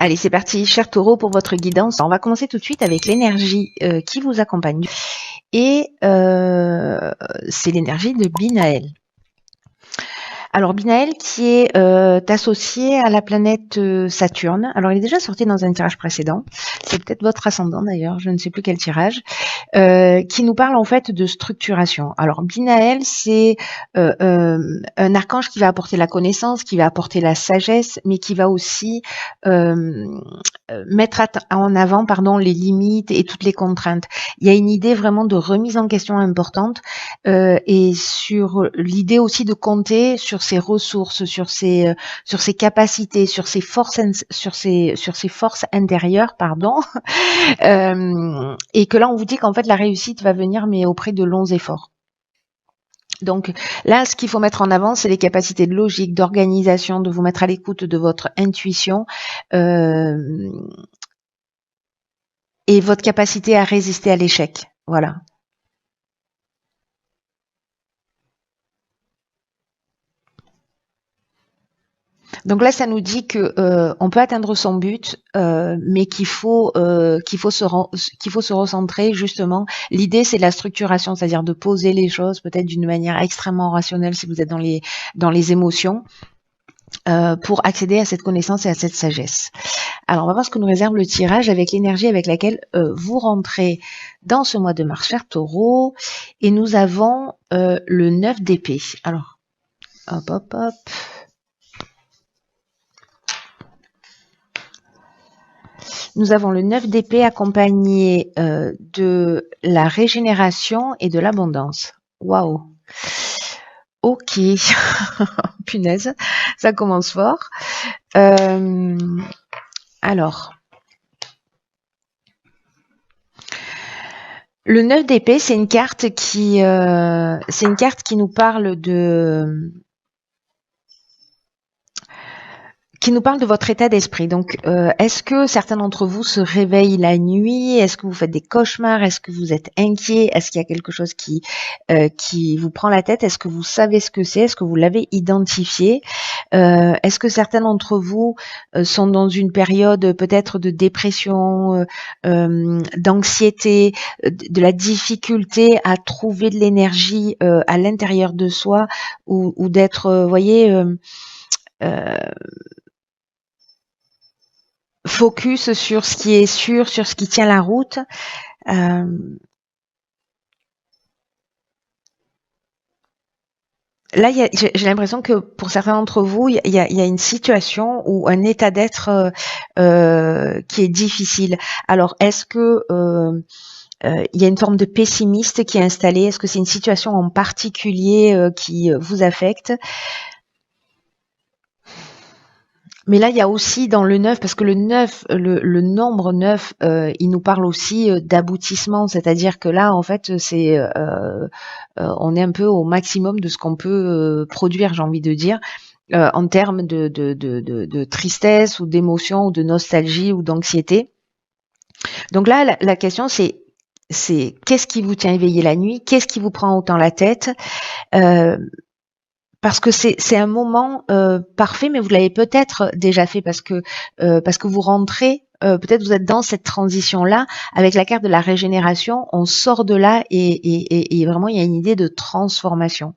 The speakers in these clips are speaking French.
Allez, c'est parti, cher taureau, pour votre guidance. On va commencer tout de suite avec l'énergie qui vous accompagne. Et c'est l'énergie de Binaël. Alors Binaël qui est associé à la planète Saturne. Alors il est déjà sorti dans un tirage précédent. C'est peut-être votre ascendant d'ailleurs, je ne sais plus quel tirage. Qui nous parle en fait de structuration. Alors Binaël, c'est un archange qui va apporter la connaissance, qui va apporter la sagesse, mais qui va aussi mettre en avant les limites et toutes les contraintes. Il y a une idée vraiment de remise en question importante et sur l'idée aussi de compter sur ses ressources, sur ses capacités, sur ses forces intérieures, et que là on vous dit qu'en fait la réussite va venir mais auprès de longs efforts. Donc là, ce qu'il faut mettre en avant, c'est les capacités de logique, d'organisation, de vous mettre à l'écoute de votre intuition et votre capacité à résister à l'échec. Voilà. Donc là, ça nous dit que on peut atteindre son but, mais qu'il faut se recentrer justement. L'idée, c'est la structuration, c'est-à-dire de poser les choses peut-être d'une manière extrêmement rationnelle si vous êtes dans les émotions, pour accéder à cette connaissance et à cette sagesse. Alors, on va voir ce que nous réserve le tirage avec l'énergie avec laquelle vous rentrez dans ce mois de mars, cher taureau. Et nous avons le 9 d'épée. Alors, hop. Nous avons le 9 d'épée accompagné de la régénération et de l'abondance. Waouh. Ok. Punaise, ça commence fort. Alors, le 9 d'épée, c'est une carte qui nous parle de votre état d'esprit. Donc, est-ce que certains d'entre vous se réveillent la nuit? Est-ce que vous faites des cauchemars? Est-ce que vous êtes inquiet? Est-ce qu'il y a quelque chose qui vous prend la tête? Est-ce que vous savez ce que c'est? Est-ce que vous l'avez identifié? Est-ce que certains d'entre vous sont dans une période peut-être de dépression, d'anxiété, de la difficulté à trouver de l'énergie à l'intérieur de soi ou d'être, focus sur ce qui est sûr, sur ce qui tient la route. Là, j'ai l'impression que pour certains d'entre vous, il y a une situation ou un état d'être qui est difficile. Alors, est-ce que il y a une forme de pessimiste qui est installée? Est-ce que c'est une situation en particulier qui vous affecte? Mais là, il y a aussi dans le 9, parce que le 9, le nombre 9, il nous parle aussi d'aboutissement, c'est-à-dire que là, en fait, on est un peu au maximum de ce qu'on peut produire, j'ai envie de dire, en termes de tristesse ou d'émotion ou de nostalgie ou d'anxiété. Donc là, la question, c'est qu'est-ce qui vous tient éveillé la nuit? Qu'est-ce qui vous prend autant la tête? Parce que c'est un moment parfait, mais vous l'avez peut-être déjà fait parce que vous rentrez, peut-être vous êtes dans cette transition-là avec la carte de la régénération. On sort de là et vraiment il y a une idée de transformation.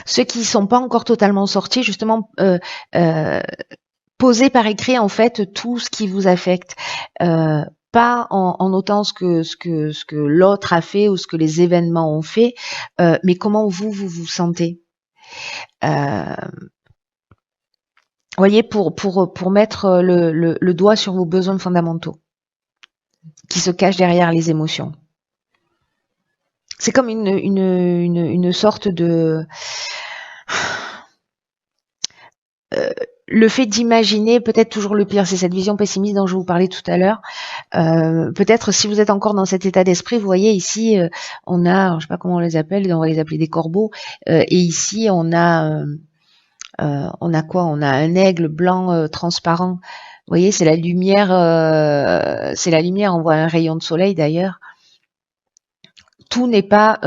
Ceux qui sont pas encore totalement sortis, justement, posez par écrit en fait tout ce qui vous affecte. Pas en notant ce que l'autre a fait ou ce que les événements ont fait, mais comment vous sentez. Voyez, pour mettre le doigt sur vos besoins fondamentaux qui se cachent derrière les émotions. C'est comme une sorte de le fait d'imaginer peut-être toujours le pire, c'est cette vision pessimiste dont je vous parlais tout à l'heure. Peut-être si vous êtes encore dans cet état d'esprit, vous voyez ici on a, je sais pas comment on les appelle, on va les appeler des corbeaux, et ici on a quoi? On a un aigle blanc transparent. Vous voyez, c'est la lumière. On voit un rayon de soleil d'ailleurs. Tout n'est pas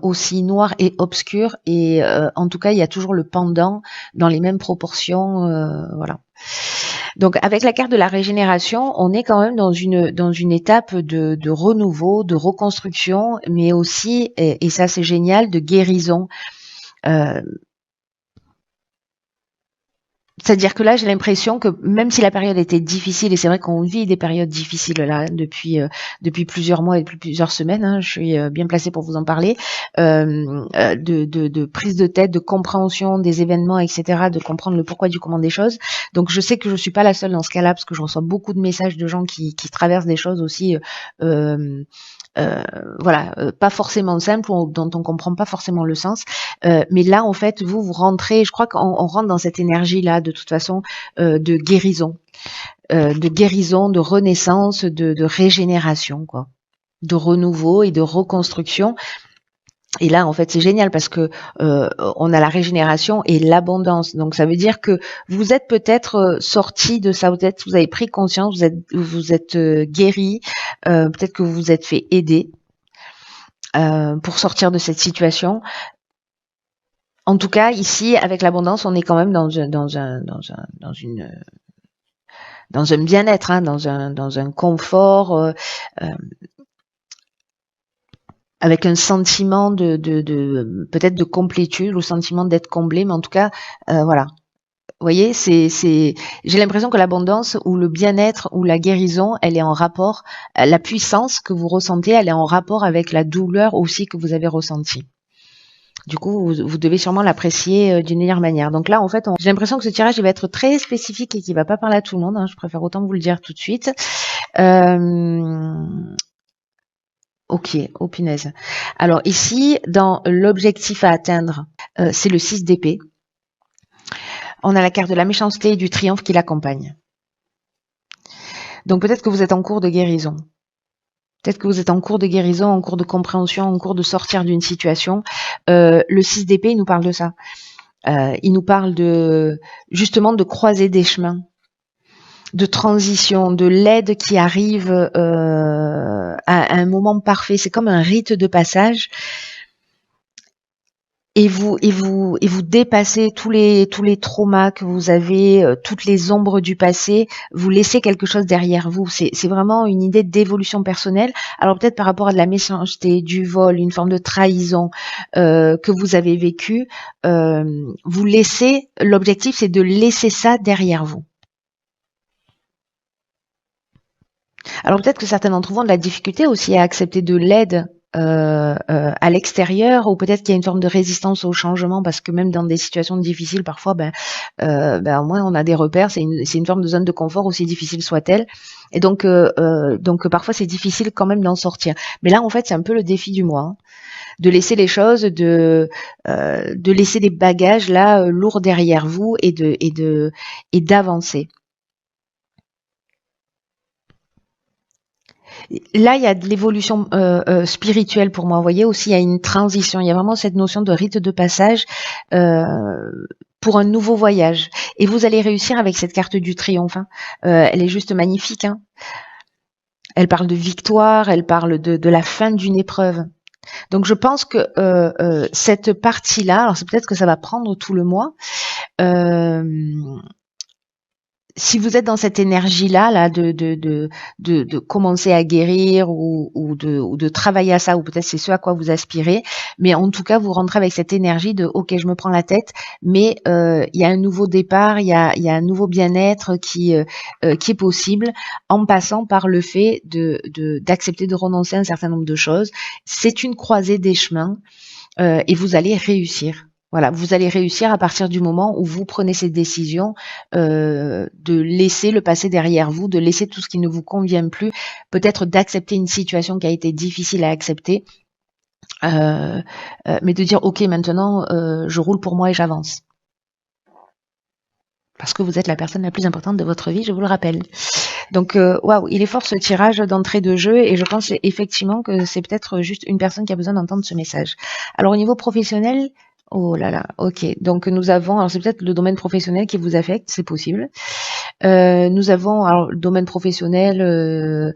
aussi noir et obscur. Et en tout cas, il y a toujours le pendant dans les mêmes proportions. Voilà. Donc avec la carte de la régénération, on est quand même dans une étape de renouveau, de reconstruction, mais aussi, et ça c'est génial, de guérison. Euh, C'est-à-dire que là, j'ai l'impression que même si la période était difficile, et c'est vrai qu'on vit des périodes difficiles là depuis plusieurs mois et depuis plusieurs semaines, hein, je suis bien placée pour vous en parler, de prise de tête, de compréhension des événements, etc., de comprendre le pourquoi du comment des choses. Donc je sais que je suis pas la seule dans ce cas-là, parce que je reçois beaucoup de messages de gens qui traversent des choses aussi. Euh, euh, voilà, pas forcément simple ou dont on comprend pas forcément le sens. Mais là, en fait, vous rentrez, je crois qu'on rentre dans cette énergie-là, de toute façon, de guérison, de renaissance, de régénération, quoi, de renouveau et de reconstruction. Et là, en fait, c'est génial parce que on a la régénération et l'abondance. Donc, ça veut dire que vous êtes peut-être sorti de ça, peut-être vous avez pris conscience, vous êtes guéri, peut-être que vous vous êtes fait aider pour sortir de cette situation. En tout cas, ici, avec l'abondance, on est quand même dans un bien-être, hein, dans un confort, euh, avec un sentiment de peut-être de complétude, ou sentiment d'être comblé, mais en tout cas, voilà. Vous voyez, j'ai l'impression que l'abondance ou le bien-être ou la guérison, elle est en rapport, la puissance que vous ressentez, elle est en rapport avec la douleur aussi que vous avez ressentie. Du coup, vous devez sûrement l'apprécier d'une meilleure manière. Donc là, en fait, j'ai l'impression que ce tirage il va être très spécifique et qu'il va pas parler à tout le monde, hein. Je préfère autant vous le dire tout de suite. Ok, oh punaise. Alors ici, dans l'objectif à atteindre, c'est le 6 d'épée. On a la carte de la méchanceté et du triomphe qui l'accompagne. Donc peut-être que vous êtes en cours de guérison. Peut-être que vous êtes en cours de guérison, en cours de compréhension, en cours de sortir d'une situation. Le 6 d'épée, il nous parle de ça. Il nous parle justement de croiser des chemins, de transition, de l'aide qui arrive à un moment parfait. C'est comme un rite de passage. Et vous dépassez tous les traumas que vous avez, toutes les ombres du passé. Vous laissez quelque chose derrière vous. C'est vraiment une idée d'évolution personnelle. Alors peut-être par rapport à de la méchanceté, du vol, une forme de trahison que vous avez vécu, vous laissez. L'objectif, c'est de laisser ça derrière vous. Alors peut-être que certains d'entre vous ont de la difficulté aussi à accepter de l'aide à l'extérieur, ou peut-être qu'il y a une forme de résistance au changement, parce que même dans des situations difficiles, parfois, au moins on a des repères, c'est une forme de zone de confort, aussi difficile soit-elle, et donc parfois c'est difficile quand même d'en sortir. Mais là, en fait, c'est un peu le défi du mois, hein, de laisser les choses, de laisser les bagages là lourds derrière vous et d'avancer. Là, il y a de l'évolution spirituelle pour moi. Vous voyez, aussi, il y a une transition. Il y a vraiment cette notion de rite de passage pour un nouveau voyage. Et vous allez réussir avec cette carte du triomphe, hein. Elle est juste magnifique, hein. Elle parle de victoire, elle parle de la fin d'une épreuve. Donc, je pense que cette partie-là, alors c'est peut-être que ça va prendre tout le mois, si vous êtes dans cette énergie-là, là, de commencer à guérir ou de travailler à ça, ou peut-être c'est ce à quoi vous aspirez, mais en tout cas, vous rentrez avec cette énergie de OK, je me prends la tête, mais il y a un nouveau départ, il y a un nouveau bien-être qui est possible en passant par le fait d'accepter de renoncer à un certain nombre de choses. C'est une croisée des chemins et vous allez réussir. Voilà, vous allez réussir à partir du moment où vous prenez cette décision de laisser le passé derrière vous, de laisser tout ce qui ne vous convient plus, peut-être d'accepter une situation qui a été difficile à accepter, mais de dire ok, maintenant je roule pour moi et j'avance. Parce que vous êtes la personne la plus importante de votre vie, je vous le rappelle. Donc, waouh, il est fort ce tirage d'entrée de jeu, et je pense effectivement que c'est peut-être juste une personne qui a besoin d'entendre ce message. Alors, au niveau professionnel, oh là là, ok. Donc, nous avons, alors c'est peut-être le domaine professionnel qui vous affecte, c'est possible. Nous avons alors le domaine professionnel,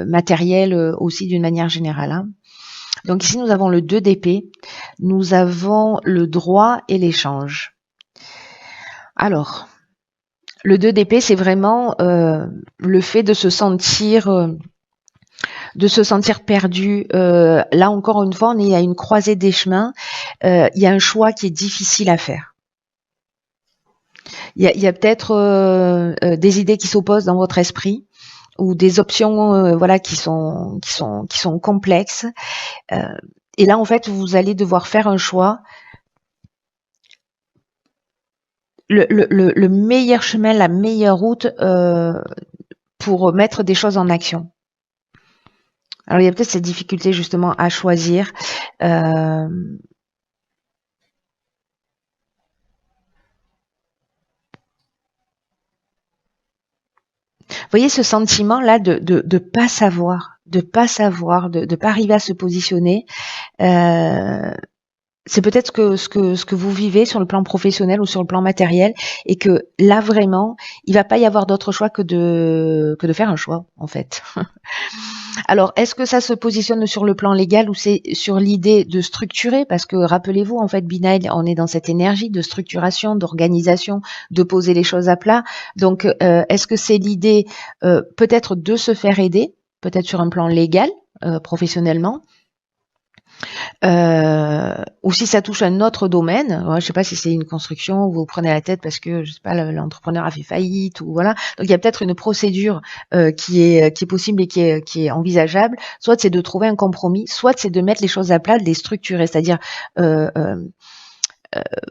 matériel aussi d'une manière générale, hein. Donc ici, nous avons le 2 d'épée, nous avons le droit et l'échange. Alors, Le 2 d'épée, c'est vraiment le fait de se sentir perdu. Là encore une fois, on est à une croisée des chemins. Il y a un choix qui est difficile à faire. Il y a peut-être des idées qui s'opposent dans votre esprit ou des options voilà qui sont complexes. Et là, en fait, vous allez devoir faire un choix. Le meilleur chemin, la meilleure route pour mettre des choses en action. Alors, il y a peut-être cette difficulté justement à choisir. Vous voyez ce sentiment-là de pas savoir, de pas arriver à se positionner. C'est peut-être ce que vous vivez sur le plan professionnel ou sur le plan matériel, et que là vraiment, il va pas y avoir d'autre choix que de faire un choix en fait. Alors, est-ce que ça se positionne sur le plan légal ou c'est sur l'idée de structurer? Parce que rappelez-vous, en fait, Binaël, on est dans cette énergie de structuration, d'organisation, de poser les choses à plat. Donc, est-ce que c'est l'idée peut-être de se faire aider, peut-être sur un plan légal, professionnellement, ou si ça touche un autre domaine, je sais pas si c'est une construction où vous prenez la tête parce que je sais pas l'entrepreneur a fait faillite ou voilà. Donc il y a peut-être une procédure qui est possible et qui est envisageable. Soit c'est de trouver un compromis, soit c'est de mettre les choses à plat, de les structurer, c'est-à-dire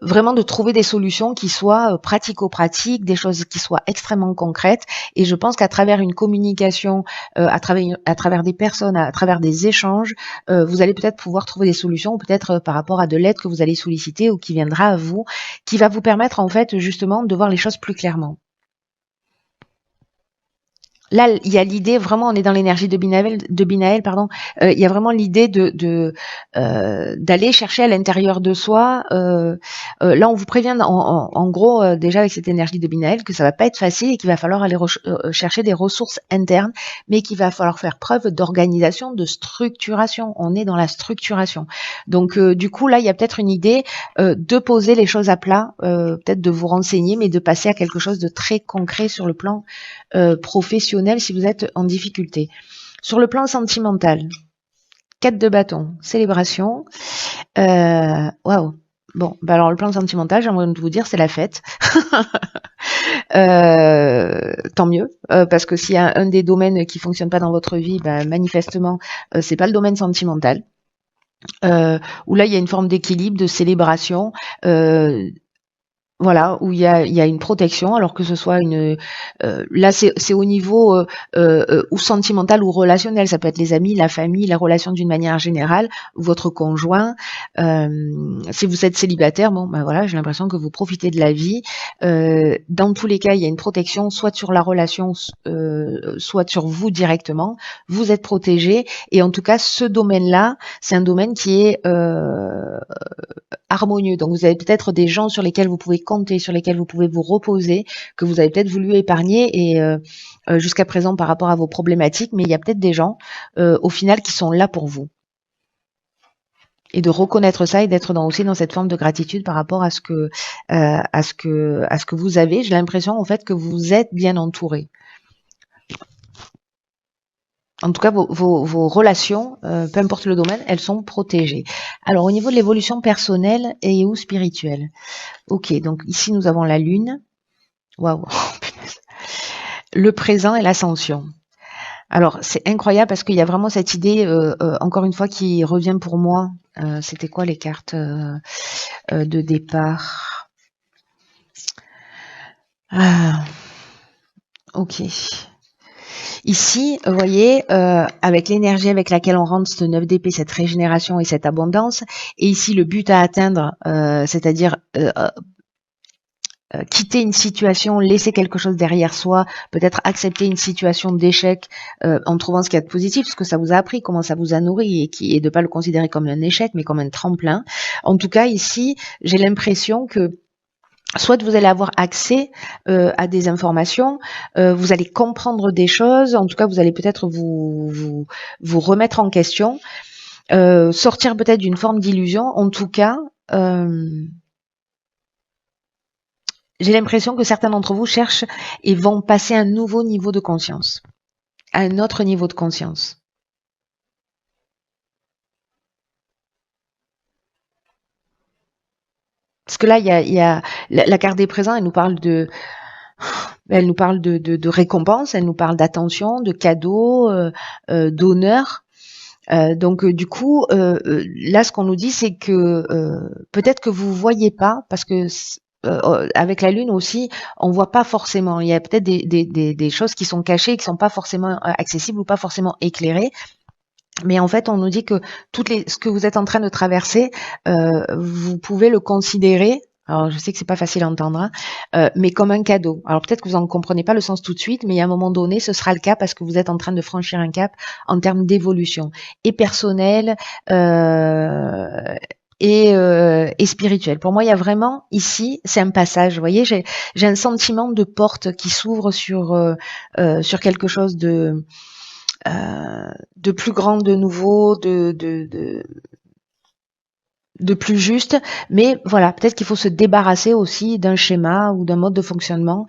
vraiment de trouver des solutions qui soient pratico-pratiques, des choses qui soient extrêmement concrètes. Et je pense qu'à travers une communication, à travers des personnes, à travers des échanges, vous allez peut-être pouvoir trouver des solutions, peut-être par rapport à de l'aide que vous allez solliciter ou qui viendra à vous, qui va vous permettre en fait justement de voir les choses plus clairement. Là, il y a l'idée, vraiment, on est dans l'énergie de Binaël, pardon. Il y a vraiment l'idée d'aller chercher à l'intérieur de soi. Là, on vous prévient, en gros, déjà avec cette énergie de Binaël, que ça va pas être facile et qu'il va falloir aller chercher des ressources internes, mais qu'il va falloir faire preuve d'organisation, de structuration. On est dans la structuration. Donc, du coup, là, il y a peut-être une idée de poser les choses à plat, peut-être de vous renseigner, mais de passer à quelque chose de très concret sur le plan professionnel si vous êtes en difficulté. Sur le plan sentimental, 4 de bâton, célébration. Waouh. Bon, bah alors le plan sentimental, j'ai envie de vous dire, c'est la fête. Tant mieux, parce que s'il y a un des domaines qui fonctionne pas dans votre vie, bah, manifestement, c'est pas le domaine sentimental. Où là, il y a une forme d'équilibre, de célébration. Voilà, où il y a une protection, alors que ce soit là c'est au niveau ou sentimental ou relationnel, ça peut être les amis, la famille, la relation d'une manière générale, votre conjoint. Si vous êtes célibataire, bon ben voilà, j'ai l'impression que vous profitez de la vie. Dans tous les cas, il y a une protection, soit sur la relation, soit sur vous directement. Vous êtes protégé, et en tout cas, ce domaine-là, c'est un domaine qui est harmonieux. Donc vous avez peut-être des gens sur lesquels vous pouvez compter, sur lesquels vous pouvez vous reposer, que vous avez peut-être voulu épargner et jusqu'à présent par rapport à vos problématiques, mais il y a peut-être des gens au final qui sont là pour vous. Et de reconnaître ça et d'être aussi dans cette forme de gratitude par rapport à ce que vous avez. J'ai l'impression en fait que vous êtes bien entouré. En tout cas, vos relations, peu importe le domaine, elles sont protégées. Alors, au niveau de l'évolution personnelle et ou spirituelle. Ok, donc ici, nous avons la Lune. Waouh. Le présent et l'ascension. Alors, c'est incroyable parce qu'il y a vraiment cette idée, encore une fois, qui revient pour moi. C'était quoi les cartes de départ? Ok. Ici, vous voyez, avec l'énergie avec laquelle on rentre ce 9 d'épée, cette régénération et cette abondance, et ici le but à atteindre, c'est-à-dire quitter une situation, laisser quelque chose derrière soi, peut-être accepter une situation d'échec en trouvant ce qu'il y a de positif, ce que ça vous a appris, comment ça vous a nourri, et de pas le considérer comme un échec, mais comme un tremplin. En tout cas, ici, j'ai l'impression que soit vous allez avoir accès à des informations, vous allez comprendre des choses, en tout cas vous allez peut-être vous remettre en question, sortir peut-être d'une forme d'illusion, en tout cas J'ai l'impression que certains d'entre vous cherchent et vont passer à un nouveau niveau de conscience, à un autre niveau de conscience. Parce que là, il y a la carte des présents, elle nous parle de récompense, elle nous parle d'attention, de cadeaux, d'honneur. Donc du coup, là, ce qu'on nous dit, c'est que peut-être que vous voyez pas, parce que avec la lune aussi, on voit pas forcément. Il y a peut-être des choses qui sont cachées, qui sont pas forcément accessibles ou pas forcément éclairées. Mais en fait, on nous dit que ce que vous êtes en train de traverser, vous pouvez le considérer. Alors, je sais que c'est pas facile à entendre, hein, mais comme un cadeau. Alors peut-être que vous en comprenez pas le sens tout de suite, mais à un moment donné, ce sera le cas parce que vous êtes en train de franchir un cap en termes d'évolution et personnelle et spirituelle. Pour moi, il y a vraiment ici, c'est un passage. Vous voyez, j'ai un sentiment de porte qui s'ouvre sur quelque chose de plus grand, de nouveau, de plus juste. Mais voilà, peut-être qu'il faut se débarrasser aussi d'un schéma ou d'un mode de fonctionnement.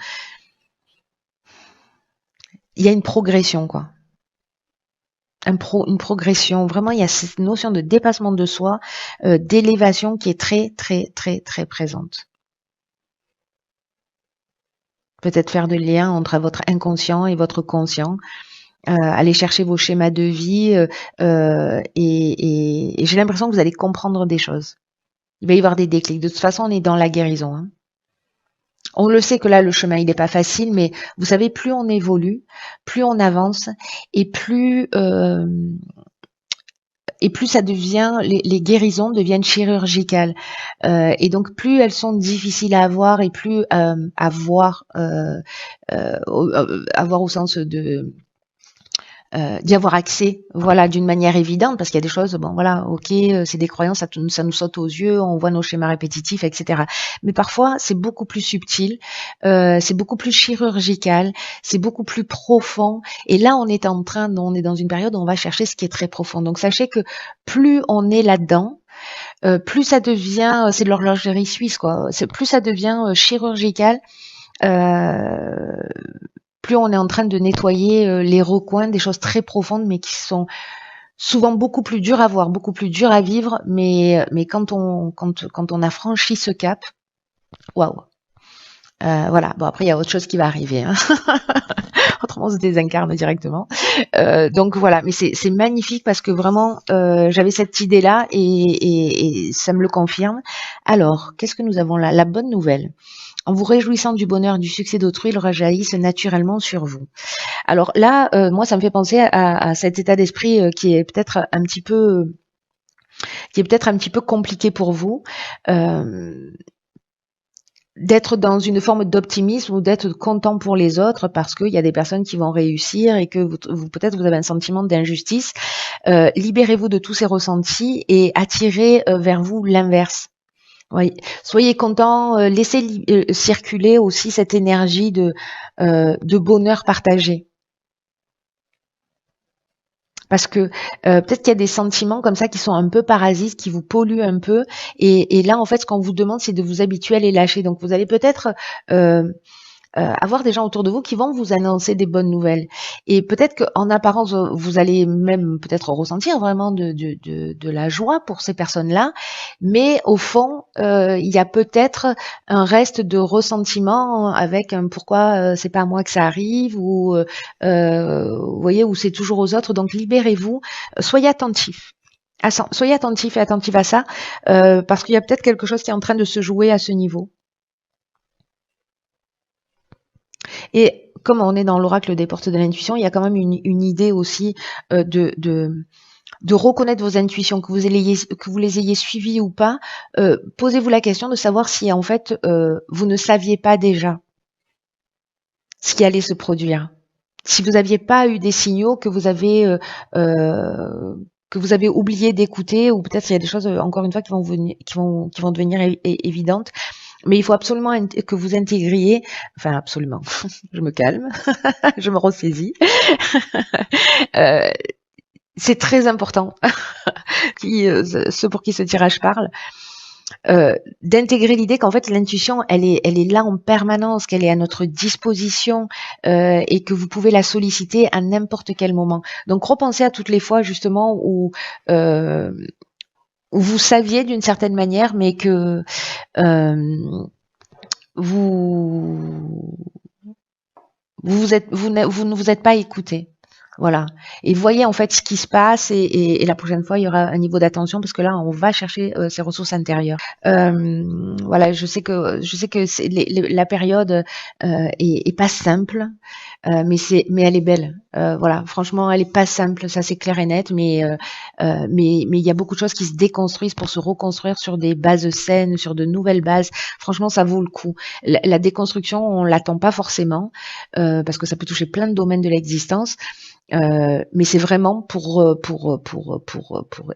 Il y a une progression, quoi. Une progression. Vraiment, il y a cette notion de dépassement de soi, d'élévation qui est très, très, très, très présente. Peut-être faire de lien entre votre inconscient et votre conscient. Aller chercher vos schémas de vie et j'ai l'impression que vous allez comprendre des choses. Il va y avoir des déclics. De toute façon, on est dans la guérison. Hein. On le sait que là, le chemin, il n'est pas facile, mais vous savez, plus on évolue, plus on avance et plus ça devient, les guérisons deviennent chirurgicales. Et donc, plus elles sont difficiles à avoir et plus à voir, avoir au sens de d'y avoir accès, voilà, d'une manière évidente, parce qu'il y a des choses, bon, voilà, ok, c'est des croyances, ça nous saute aux yeux, on voit nos schémas répétitifs, etc. Mais parfois, c'est beaucoup plus subtil, c'est beaucoup plus chirurgical, c'est beaucoup plus profond. Et là, on est dans une période où on va chercher ce qui est très profond. Donc, sachez que plus on est là-dedans, plus ça devient, c'est de l'horlogerie suisse, quoi. Plus ça devient chirurgical. Euh, Plus on est en train de nettoyer les recoins, des choses très profondes, mais qui sont souvent beaucoup plus dures à voir, beaucoup plus dures à vivre. Mais quand on a franchi ce cap, waouh. Voilà. Bon, après, il y a autre chose qui va arriver. Hein. Autrement, on se désincarne directement. Donc voilà. Mais c'est magnifique parce que vraiment, j'avais cette idée-là et ça me le confirme. Alors, qu'est-ce que nous avons là? La bonne nouvelle. En vous réjouissant du bonheur, du succès d'autrui, ils rejaillissent naturellement sur vous. Alors là, moi, ça me fait penser à cet état d'esprit qui est peut-être un petit peu, compliqué pour vous, d'être dans une forme d'optimisme ou d'être content pour les autres parce qu'il y a des personnes qui vont réussir et que vous peut-être vous avez un sentiment d'injustice. Libérez-vous de tous ces ressentis et attirez vers vous l'inverse. Oui, soyez content, laissez circuler aussi cette énergie de bonheur partagé. Parce que peut-être qu'il y a des sentiments comme ça qui sont un peu parasites, qui vous polluent un peu. Et là, en fait, ce qu'on vous demande, c'est de vous habituer à les lâcher. Donc, vous allez peut-être avoir des gens autour de vous qui vont vous annoncer des bonnes nouvelles. Et peut-être qu'en apparence, vous allez même peut-être ressentir vraiment de la joie pour ces personnes-là. Mais au fond, il y a peut-être un reste de ressentiment avec un pourquoi c'est pas à moi que ça arrive ou vous voyez, où c'est toujours aux autres. Donc libérez-vous, soyez attentifs. Soyez attentifs et attentifs à ça, parce qu'il y a peut-être quelque chose qui est en train de se jouer à ce niveau. Et comme on est dans l'oracle des portes de l'intuition, il y a quand même une idée aussi de reconnaître vos intuitions, que vous les ayez suivies ou pas. Posez-vous la question de savoir si en fait vous ne saviez pas déjà ce qui allait se produire. Si vous n'aviez pas eu des signaux que vous avez oublié d'écouter, ou peut-être il y a des choses encore une fois qui vont devenir évidentes. Mais il faut absolument que vous intégriez, enfin absolument, je me calme, je me ressaisis. C'est très important, ceux pour qui ce tirage parle. d'intégrer l'idée qu'en fait l'intuition elle est là en permanence, qu'elle est à notre disposition et que vous pouvez la solliciter à n'importe quel moment. Donc repensez à toutes les fois justement euh, où vous saviez d'une certaine manière, mais que vous vous ne vous êtes pas écouté. Voilà. Et voyez en fait ce qui se passe et la prochaine fois il y aura un niveau d'attention parce que là on va chercher ces ressources intérieures. Voilà, je sais que la période est pas simple, mais elle est belle. Voilà, franchement elle est pas simple, ça c'est clair et net, mais il y a beaucoup de choses qui se déconstruisent pour se reconstruire sur des bases saines, sur de nouvelles bases. Franchement ça vaut le coup. La déconstruction on l'attend pas forcément parce que ça peut toucher plein de domaines de l'existence. Mais c'est vraiment pour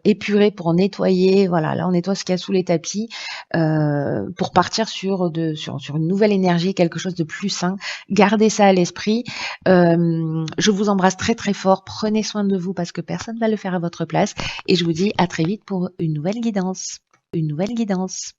épurer, pour nettoyer. Voilà, là on nettoie ce qu'il y a sous les tapis pour partir sur une nouvelle énergie, quelque chose de plus sain. Gardez ça à l'esprit. Je vous embrasse très très fort. Prenez soin de vous parce que personne ne va le faire à votre place. Et je vous dis à très vite pour une nouvelle guidance. Une nouvelle guidance.